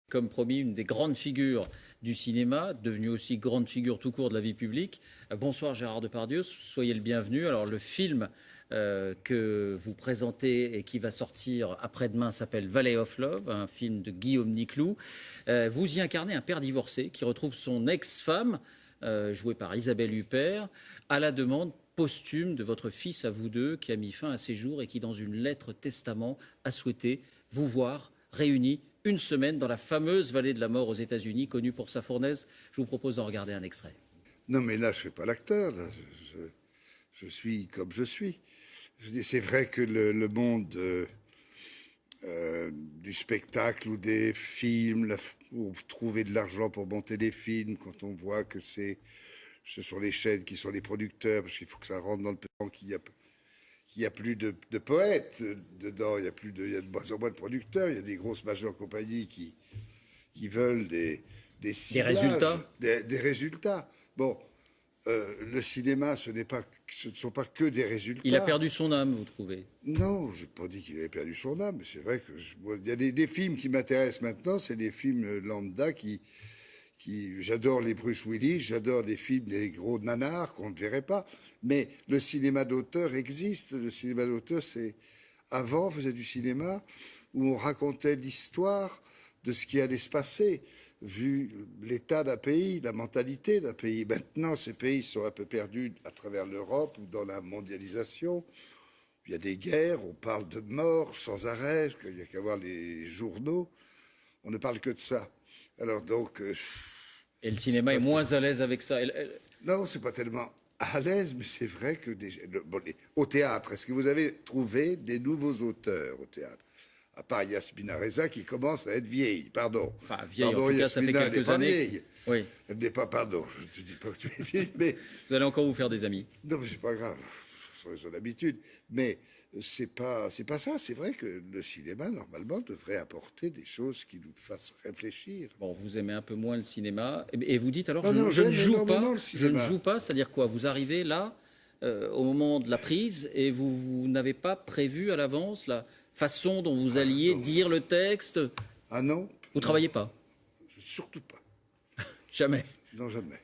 Comme promis, une des grandes figures du cinéma, devenue aussi grande figure tout court de la vie publique. Bonsoir Gérard Depardieu, soyez le bienvenu. Alors le film que vous présentez et qui va sortir après-demain s'appelle Valley of Love, un film de Guillaume Niclou. Vous y incarnez un père divorcé qui retrouve son ex-femme, jouée par Isabelle Huppert, à la demande posthume de votre fils à vous deux, qui a mis fin à ses jours et qui, dans une lettre testament, a souhaité vous voir réunis une semaine dans la fameuse vallée de la mort aux États-Unis, connue pour sa fournaise. Je vous propose d'en regarder un extrait. Non, mais là, je ne fais pas l'acteur. Je suis comme je suis. C'est vrai que le monde du spectacle ou des films, où trouver de l'argent pour monter des films, quand on voit que ce sont les chaînes qui sont les producteurs, parce qu'il faut que ça rentre dans le plan qu'il y a plus de poètes dedans, il y a de moins en moins de producteurs, il y a des grosses majeures compagnies qui veulent des résultats. Des résultats. Bon, le cinéma, ce ne sont pas que des résultats. Il a perdu son âme, vous trouvez? Non, je n'ai pas dit qu'il avait perdu son âme, mais c'est vrai que il y a des films qui m'intéressent maintenant, c'est des films lambda j'adore les Bruce Willis, j'adore des films, des gros nanars qu'on ne verrait pas. Mais le cinéma d'auteur existe. Le cinéma d'auteur, avant, on faisait du cinéma où on racontait l'histoire de ce qui allait se passer, vu l'état d'un pays, la mentalité d'un pays. Maintenant, ces pays sont un peu perdus à travers l'Europe ou dans la mondialisation. Il y a des guerres, on parle de morts sans arrêt, il n'y a qu'à voir les journaux. On ne parle que de ça. Alors donc... et le cinéma est moins à l'aise avec ça. Non, c'est pas tellement à l'aise, mais c'est vrai que au théâtre, est-ce que vous avez trouvé des nouveaux auteurs au théâtre? À part Yasmina Reza qui commence à être vieille, pardon. Enfin, vieille, pardon, en tout cas, ça fait Yasmina, quelques années. Vieille. Oui. Elle n'est pas, pardon, je ne te dis pas que tu es vieille, mais... Vous allez encore vous faire des amis. Non, mais c'est pas grave, c'est son habitude. Mais c'est pas ça. C'est vrai que le cinéma, normalement, devrait apporter des choses qui nous fassent réfléchir. Bon, vous aimez un peu moins le cinéma. Et vous dites alors, je ne joue pas, c'est-à-dire quoi? Vous arrivez là, au moment de la prise, et vous n'avez pas prévu à l'avance la façon dont vous alliez dire le texte? Ah non? Vous ne travaillez pas? Surtout pas. Jamais? Non, jamais.